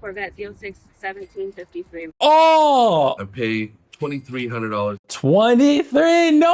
Corvette Z06 1753. Oh, I pay $2,300. 23. No.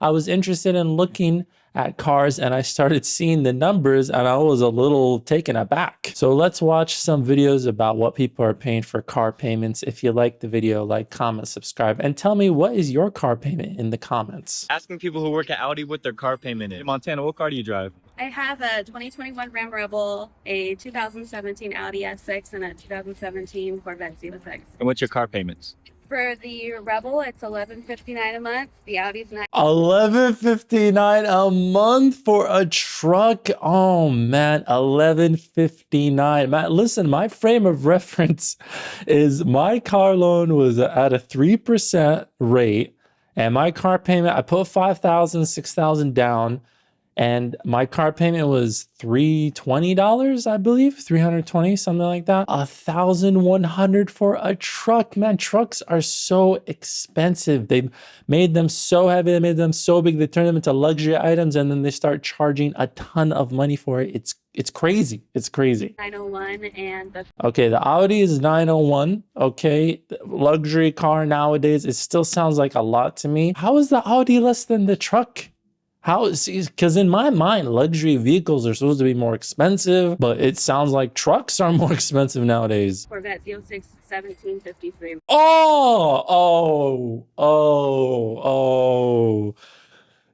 I was interested in looking at cars and I started seeing the numbers and I was a little taken aback. So let's watch some videos about what people are paying for car payments. If you like the video, like, comment, subscribe, and tell me what is your car payment in the comments. Asking people who work at Audi what their car payment is. Montana, what car do you drive? I have a 2021 Ram Rebel, a 2017 Audi S6, and a 2017 Corvette Z06. And what's your car payments? For the Rebel, it's $11.59 a month. The Audi's $11.59 a month for a truck. Oh man, $11.59. Man, listen, my frame of reference is my car loan was at a 3% rate, and my car payment, I put $5,000, $6,000 down, and my car payment was $320, I believe, $320, something like that. $1,100 for a truck. Man, trucks are so expensive. They've made them so heavy, they made them so big, they turn them into luxury items, and then they start charging a ton of money for it. It's crazy. It's crazy. 901 and the Okay, the Audi is 901. Okay, the luxury car nowadays, it still sounds like a lot to me. How is the Audi less than the truck? How, because in my mind, luxury vehicles are supposed to be more expensive, but it sounds like trucks are more expensive nowadays. Corvette Z06 1753. Oh,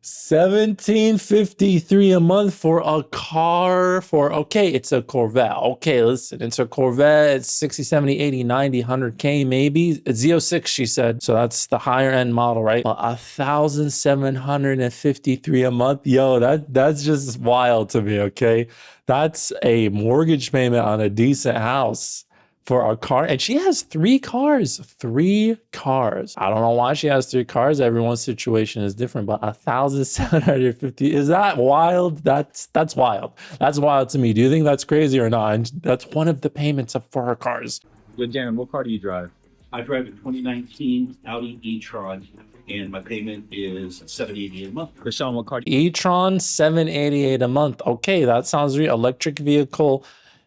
1753 a month for a car okay, it's a Corvette. Okay, listen, it's a Corvette. It's 60, 70, 80, 90, 100K maybe. It's Z06, she said. So that's the higher end model, right? 1,753 a month. Yo, that's just wild to me, okay? That's a mortgage payment on a decent house for a car. And she has 3 cars. 3 cars. I don't know why she has 3 cars. Everyone's situation is different, but 1,750, is that wild? That's wild. That's wild to me. Do you think that's crazy or not? And that's one of the payments for her cars. Good, Darren, what car do you drive? I drive a 2019 Audi e-tron, and my payment is $788 a month. Rashawn, what car do you e-tron, $788 a month. Okay, that sounds real. Electric vehicle,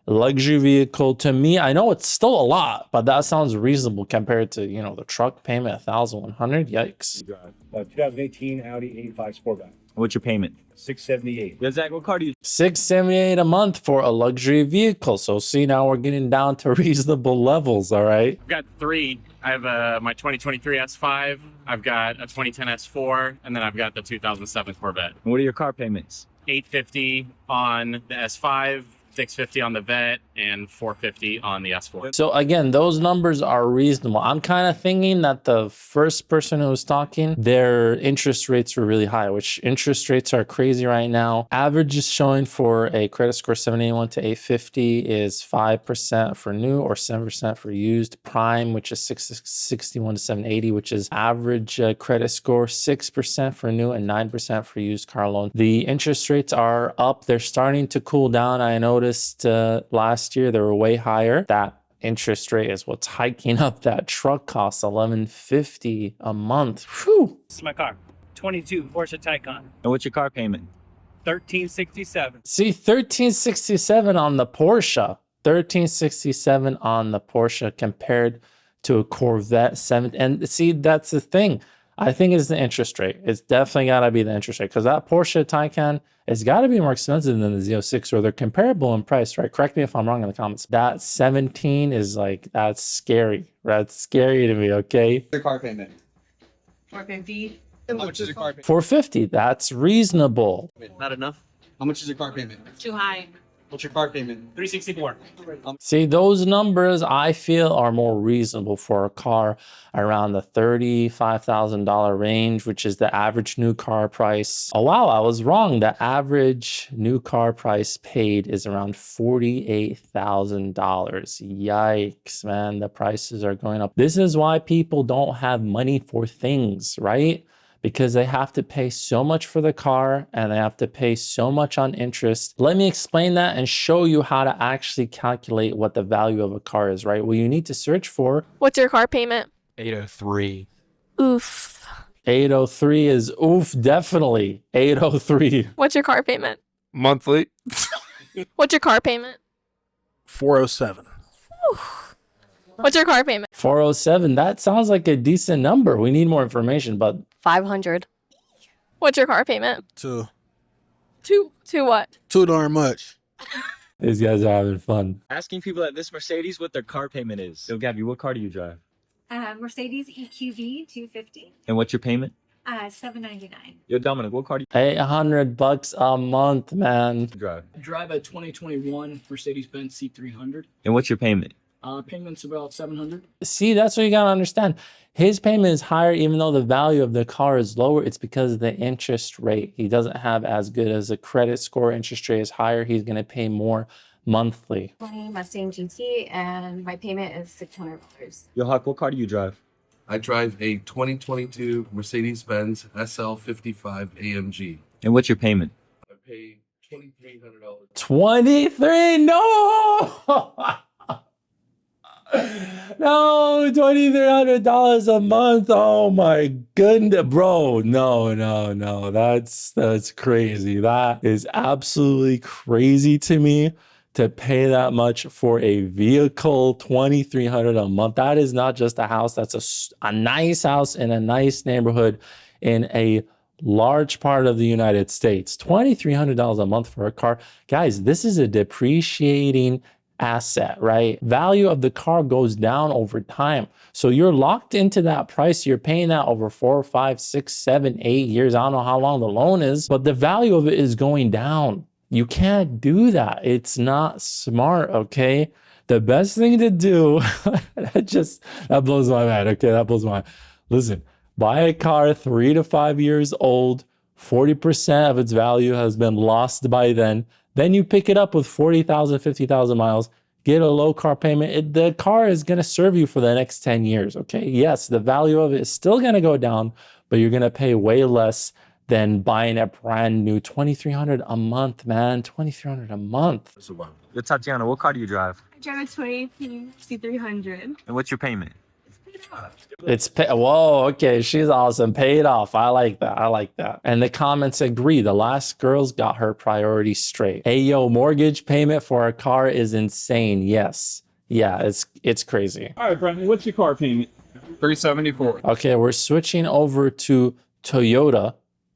luxury vehicle. To me, I know it's still a lot, but that sounds reasonable compared to, you know, the truck payment, $1,100. Yikes. drive? 2018 Audi A5 Sportback, What's your payment? $678. Yeah, Zach, what car do you $678 a month for a luxury vehicle. So see, now we're getting down to reasonable levels. All right. I've got 3. I have my 2023 S5, I've got a 2010 S4, and then I've got the 2007 Corvette. And what are your car payments? $850 on the S5, $650 on the Vet, and $450 on the S4. So again, those numbers are reasonable. I'm kind of thinking that the first person who was talking, their interest rates were really high, which interest rates are crazy right now. Average is showing for a credit score 781 to 850 is 5% for new or 7% for used. Prime, which is 661 to 780, which is average credit score, 6% for new and 9% for used car loan. The interest rates are up. They're starting to cool down. I noticed last year they were way higher. That interest rate is what's hiking up that truck cost, $1150 a month. Whew. This is my car. 22 Porsche Taycan. And what's your car payment? $1367. See, $1367 on the Porsche. $1367 on the Porsche compared to a Corvette 7. And see, that's the thing. I think it's the interest rate. It's definitely got to be the interest rate because that Porsche Taycan has got to be more expensive than the Z06, or they're comparable in price, right? Correct me if I'm wrong in the comments. That 17 is like, that's scary. That's scary to me, okay? Your car payment. $450. How much is your car payment? $450, that's reasonable. Not enough. How much is your car payment? Too high. What's your car payment? $364. See, those numbers I feel are more reasonable for a car around the $35,000 range, which is the average new car price. Oh, wow, I was wrong. The average new car price paid is around $48,000. Yikes, man, the prices are going up. This is why people don't have money for things, right? Because they have to pay so much for the car and they have to pay so much on interest. Let me explain that and show you how to actually calculate what the value of a car is, right? Well, you need to search for... What's your car payment? $803. Oof. 803 is oof, definitely. 803. What's your car payment? Monthly. What's your car payment? 407. What's your car payment? 407. That sounds like a decent number. We need more information, but 500. What's your car payment? Two. Two what? Too darn much. these guys are having fun. Asking people at this Mercedes what their car payment is. Yo, Gabby, what car do you drive? Mercedes EQV 250. And what's your payment? $799. Yo, Dominic, what car do $800 a month, man. you drive? I drive a 2021 Mercedes-Benz C300. And what's your payment? Payments about $700. See, that's what you gotta understand. His payment is higher, even though the value of the car is lower. It's because of the interest rate. He doesn't have as good as a credit score. Interest rate is higher. He's gonna pay more monthly. Mustang GT, and my payment is $600. Yo, Hawk, what car do you drive? I drive a 2022 Mercedes-Benz SL55 AMG. And what's your payment? I pay $2,300. 23? No! No, $2,300 a month. Oh my goodness, bro. No. That's crazy. That is absolutely crazy to me to pay that much for a vehicle. $2,300 a month. That is not just a house. That's a nice house in a nice neighborhood in a large part of the United States. $2,300 a month for a car. Guys, this is a depreciating asset, right? Value of the car goes down over time. So you're locked into that price. You're paying that over 4, 5, 6, 7, 8 years. I don't know how long the loan is, but the value of it is going down. You can't do that. It's not smart, okay? The best thing to do, that blows my mind, okay? That blows my mind. Listen, buy a car 3 to 5 years old, 40% of its value has been lost by then. Then you pick it up with 40,000, 50,000 miles, get a low car payment. The car is going to serve you for the next 10 years, okay? Yes, the value of it is still going to go down, but you're going to pay way less than buying a brand new $2,300 a month, man. $2,300 a month. That's a lot. Yo, Tatiana, what car do you drive? I drive a 2018 C300. And what's your payment? Whoa, okay, she's awesome. Paid off. I like that. And the comments agree. The last girl's got her priorities straight. Hey, yo, mortgage payment for a car is insane. Yes. Yeah, it's crazy. All right, Brandon, what's your car payment? $374. Okay, we're switching over to Toyota.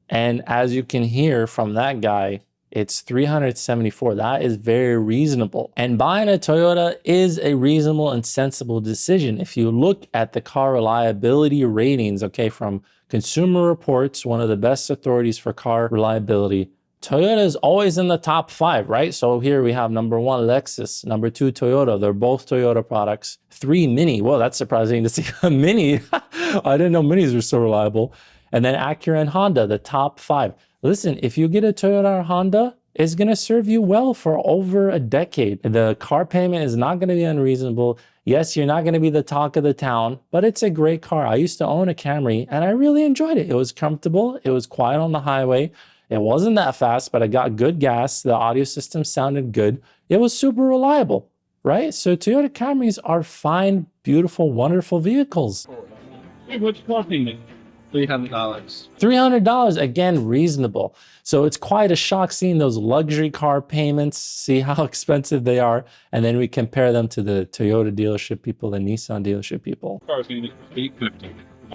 And as you can hear from that guy, it's $374. That is very reasonable. And buying a Toyota is a reasonable and sensible decision. If you look at the car reliability ratings, okay, from Consumer Reports, one of the best authorities for car reliability, Toyota is always in the top 5, right? So here we have number 1, Lexus, number 2, Toyota. They're both Toyota products. 3, Mini. Whoa, that's surprising to see a Mini. I didn't know Minis were so reliable. And then Acura and Honda, the top 5. Listen, if you get a Toyota or Honda, it's going to serve you well for over a decade. The car payment is not going to be unreasonable. Yes, you're not going to be the talk of the town, but it's a great car. I used to own a Camry and I really enjoyed it. It was comfortable. It was quiet on the highway. It wasn't that fast, but I got good gas. The audio system sounded good. It was super reliable, right? So Toyota Camrys are fine, beautiful, wonderful vehicles. Hey, what's your car payment? $300. $300, again, reasonable. So it's quite a shock seeing those luxury car payments, see how expensive they are, and then we compare them to the Toyota dealership people and Nissan dealership people. Car payment, $850.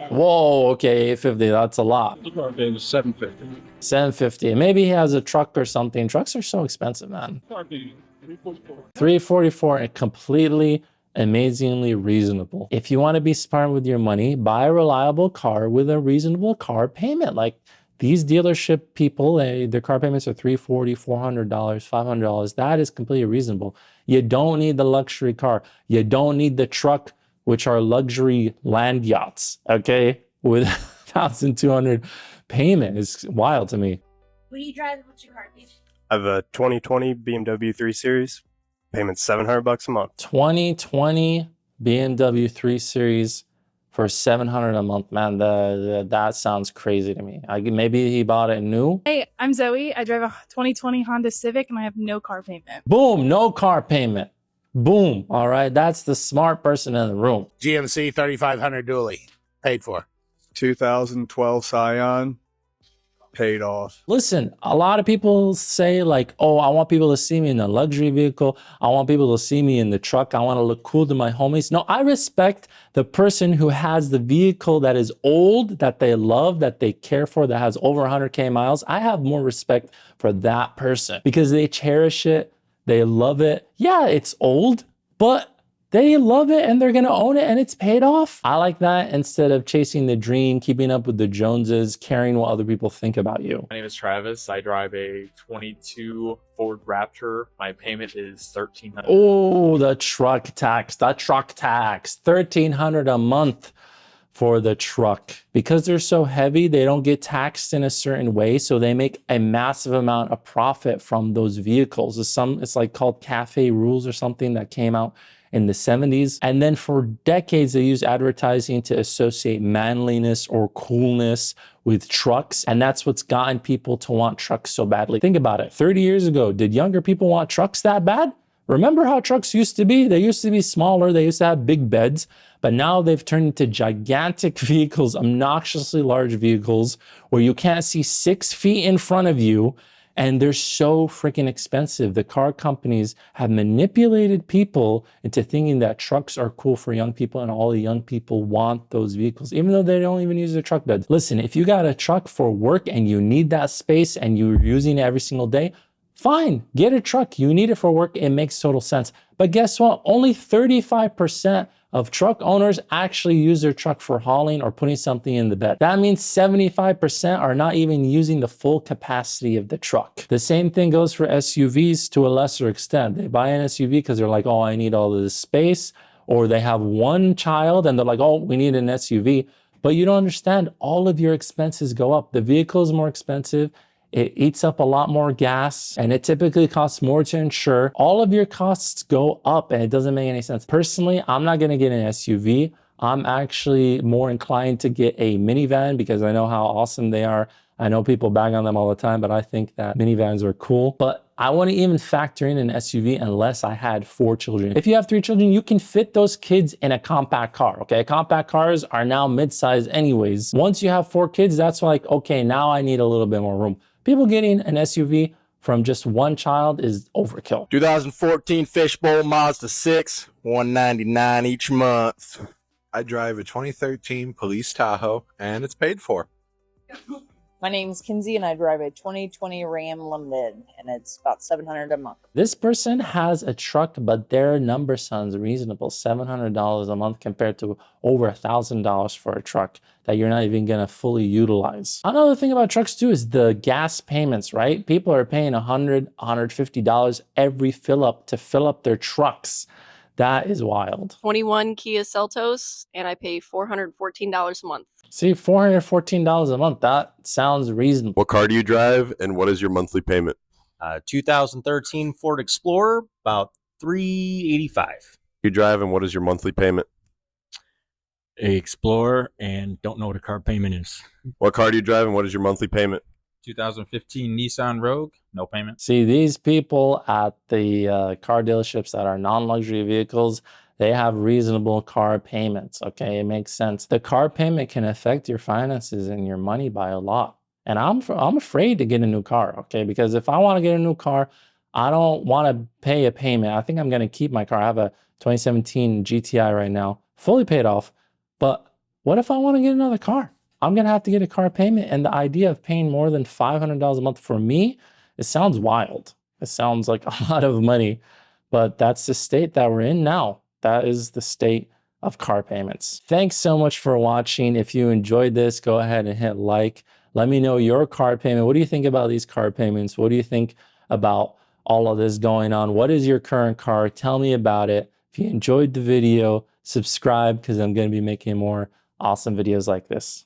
Whoa, okay, $850, that's a lot. The car payment, $750. $750. Maybe he has a truck or something. Trucks are so expensive, man. Car payment, $344. $344 and completely amazingly reasonable. If you want to be smart with your money, buy a reliable car with a reasonable car payment. Like these dealership people, their car payments are $340, $400, $500. That is completely reasonable. You don't need the luxury car. You don't need the truck, which are luxury land yachts, okay? With $1,200 payment is wild to me. What do you drive? What's your car payment? I have a 2020 BMW 3 Series. Payment $700 a month. 2020 BMW 3 Series for $700 a month. Man, that sounds crazy to me. Maybe he bought it new. Hey, I'm Zoe. I drive a 2020 Honda Civic and I have no car payment. Boom, no car payment. Boom. All right, that's the smart person in the room. GMC 3500 dually. Paid for. 2012 Scion. paid off. Listen, a lot of people say like, oh, I want people to see me in a luxury vehicle. I want people to see me in the truck. I want to look cool to my homies. No, I respect the person who has the vehicle that is old, that they love, that they care for, that has over 100K miles. I have more respect for that person because they cherish it. They love it. Yeah, it's old, but they love it and they're gonna own it and it's paid off. I like that instead of chasing the dream, keeping up with the Joneses, caring what other people think about you. My name is Travis. I drive a 22 Ford Raptor. My payment is $1,300. Oh, the truck tax, $1,300 a month for the truck. Because they're so heavy, they don't get taxed in a certain way, so they make a massive amount of profit from those vehicles. It's like called cafe rules or something that came out in the 70s. And then for decades, they used advertising to associate manliness or coolness with trucks. And that's what's gotten people to want trucks so badly. Think about it. 30 years ago, did younger people want trucks that bad? Remember how trucks used to be? They used to be smaller. They used to have big beds, but now they've turned into gigantic vehicles, obnoxiously large vehicles where you can't see 6 feet in front of you. And they're so freaking expensive. The car companies have manipulated people into thinking that trucks are cool for young people and all the young people want those vehicles, even though they don't even use their truck beds. Listen, if you got a truck for work and you need that space and you're using it every single day, fine, get a truck. You need it for work. It makes total sense. But guess what? Only 35% of truck owners actually use their truck for hauling or putting something in the bed. That means 75% are not even using the full capacity of the truck. The same thing goes for SUVs to a lesser extent. They buy an SUV because they're like, oh, I need all of this space. Or they have one child and they're like, oh, we need an SUV. But you don't understand, all of your expenses go up. The vehicle is more expensive. It eats up a lot more gas and it typically costs more to insure. All of your costs go up and it doesn't make any sense. Personally, I'm not gonna get an SUV. I'm actually more inclined to get a minivan because I know how awesome they are. I know people bag on them all the time, but I think that minivans are cool. But I wouldn't even factor in an SUV unless I had 4 children. If you have 3 children, you can fit those kids in a compact car, okay? Compact cars are now mid-size anyways. Once you have 4 kids, that's like, okay, now I need a little bit more room. People getting an SUV from just one child is overkill. 2014 Fishbowl Mazda 6, $199 each month. I drive a 2013 Police Tahoe, and it's paid for. My name's Kinsey, and I drive a 2020 Ram Limited, and it's about $700 a month. This person has a truck, but their number sounds reasonable, $700 a month compared to over $1,000 for a truck that you're not even gonna fully utilize. Another thing about trucks too is the gas payments, right? People are paying $100, $150 every fill up to fill up their trucks. That is wild. 21 Kia Seltos, and I pay $414 a month. See, $414 a month, that sounds reasonable. What car do you drive, and what is your monthly payment? 2013 Ford Explorer, about $385. You drive, and what is your monthly payment? A Explorer, and don't know what a car payment is. What car do you drive, and what is your monthly payment? 2015 Nissan Rogue, no payment. See, these people at the car dealerships that are non-luxury vehicles, they have reasonable car payments, okay? It makes sense. The car payment can affect your finances and your money by a lot. And I'm afraid to get a new car, okay? Because if I want to get a new car, I don't want to pay a payment. I think I'm going to keep my car. I have a 2017 GTI right now, fully paid off. But what if I want to get another car? I'm going to have to get a car payment. And the idea of paying more than $500 a month for me, it sounds wild. It sounds like a lot of money, but that's the state that we're in now. That is the state of car payments. Thanks so much for watching. If you enjoyed this, go ahead and hit like. Let me know your car payment. What do you think about these car payments? What do you think about all of this going on? What is your current car? Tell me about it. If you enjoyed the video, subscribe because I'm going to be making more awesome videos like this.